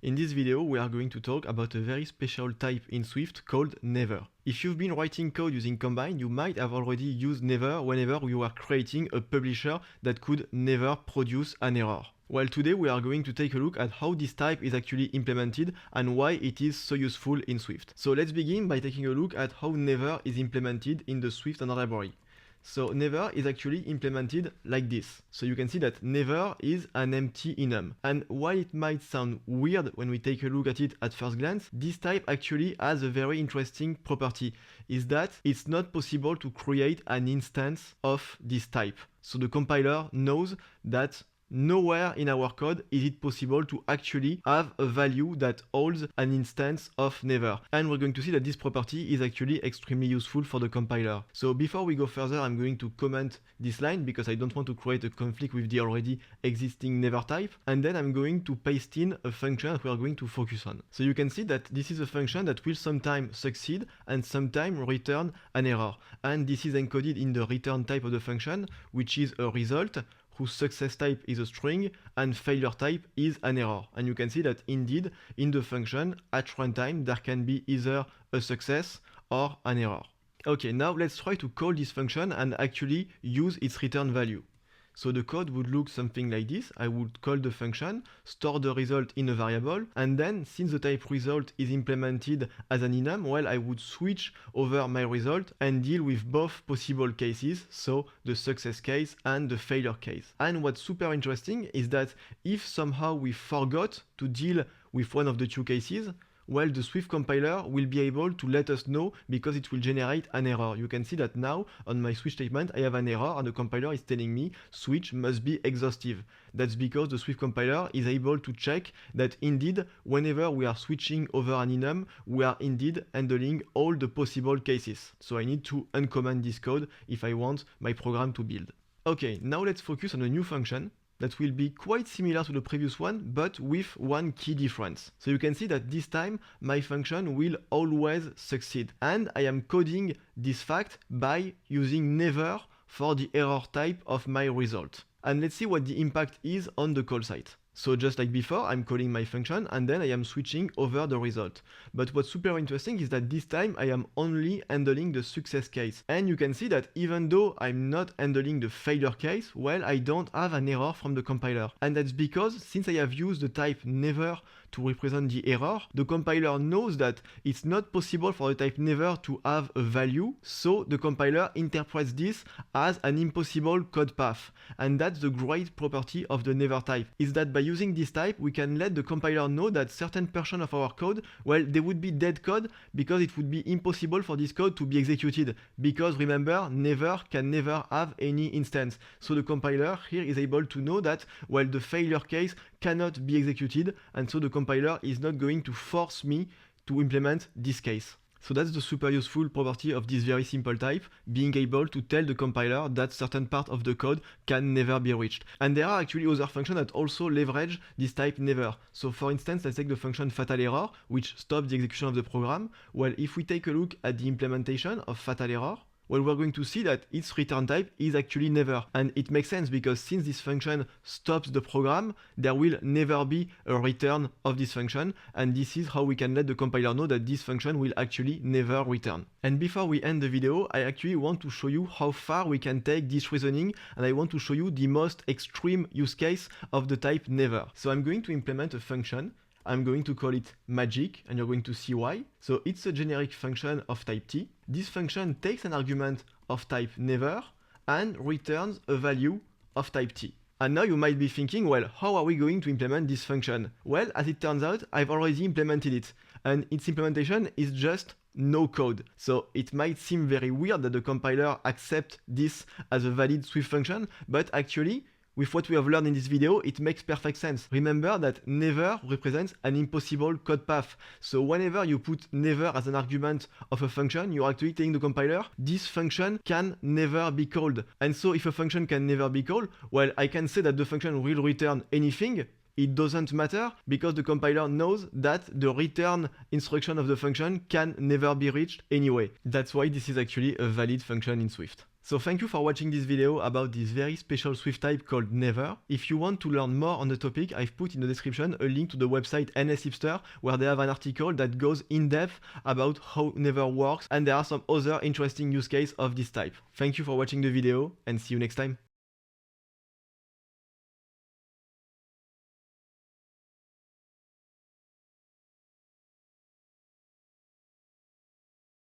In this video, we are going to talk about a very special type in Swift called never. If you've been writing code using Combine, you might have already used never whenever you are creating a publisher that could never produce an error. Well, today we are going to take a look at how this type is actually implemented and why it is so useful in Swift. So let's begin by taking a look at how never is implemented in the Swift standard library. So never is actually implemented like this. So you can see that never is an empty enum. And while it might sound weird when we take a look at it at first glance, this type actually has a very interesting property, is that it's not possible to create an instance of this type. So the compiler knows that nowhere in our code is it possible to actually have a value that holds an instance of never. And we're going to see that this property is actually extremely useful for the compiler. So before we go further, I'm going to comment this line because I don't want to create a conflict with the already existing never type. And then I'm going to paste in a function that we are going to focus on. So you can see that this is a function that will sometimes succeed and sometimes return an error. And this is encoded in the return type of the function, which is a result whose success type is a string and failure type is an error. And you can see that indeed in the function at runtime there can be either a success or an error. Okay, now let's try to call this function and actually use its return value. So the code would look something like this. I would call the function, store the result in a variable, and then since the type result is implemented as an enum, well, I would switch over my result and deal with both possible cases, so the success case and the failure case. And what's super interesting is that if somehow we forgot to deal with one of the two cases, well, the Swift compiler will be able to let us know because it will generate an error. You can see that now on my switch statement, I have an error and the compiler is telling me switch must be exhaustive. That's because the Swift compiler is able to check that indeed, whenever we are switching over an enum, we are indeed handling all the possible cases. So I need to uncomment this code if I want my program to build. Okay, now let's focus on a new function that will be quite similar to the previous one, but with one key difference. So you can see that this time my function will always succeed. And I am coding this fact by using never for the error type of my result. And let's see what the impact is on the call site. So just like before, I'm calling my function and then I am switching over the result. But what's super interesting is that this time I am only handling the success case. And you can see that even though I'm not handling the failure case, well, I don't have an error from the compiler. And that's because since I have used the type never to represent the error, the compiler knows that it's not possible for the type never to have a value, so the compiler interprets this as an impossible code path. And that's the great property of the never type, is that by using this type, we can let the compiler know that certain portion of our code, well, they would be dead code because it would be impossible for this code to be executed. Because remember, never can never have any instance. So the compiler here is able to know that, well, the failure case cannot be executed, and so the compiler is not going to force me to implement this case. So that's the super useful property of this very simple type, being able to tell the compiler that certain part of the code can never be reached. And there are actually other functions that also leverage this type never. So for instance, let's take the function fatal error, which stops the execution of the program. Well, if we take a look at the implementation of fatal error, well, we're going to see that its return type is actually never. And it makes sense because since this function stops the program, there will never be a return of this function. And this is how we can let the compiler know that this function will actually never return. And before we end the video, I actually want to show you how far we can take this reasoning. And I want to show you the most extreme use case of the type never. So I'm going to implement a function. I'm going to call it magic, and you're going to see why. So it's a generic function of type t. This function takes an argument of type never and returns a value of type t. And now you might be thinking, well, how are we going to implement this function? Well, as it turns out, I've already implemented it, and its implementation is just no code. So it might seem very weird that the compiler accepts this as a valid Swift function, but actually, with what we have learned in this video, it makes perfect sense. Remember that never represents an impossible code path. So whenever you put never as an argument of a function, you're actually telling the compiler, this function can never be called. And so if a function can never be called, well, I can say that the function will return anything. It doesn't matter because the compiler knows that the return instruction of the function can never be reached anyway. That's why this is actually a valid function in Swift. So thank you for watching this video about this very special Swift type called Never. If you want to learn more on the topic, I've put in the description a link to the website NS Hipster, where they have an article that goes in depth about how Never works, and there are some other interesting use cases of this type. Thank you for watching the video and see you next time.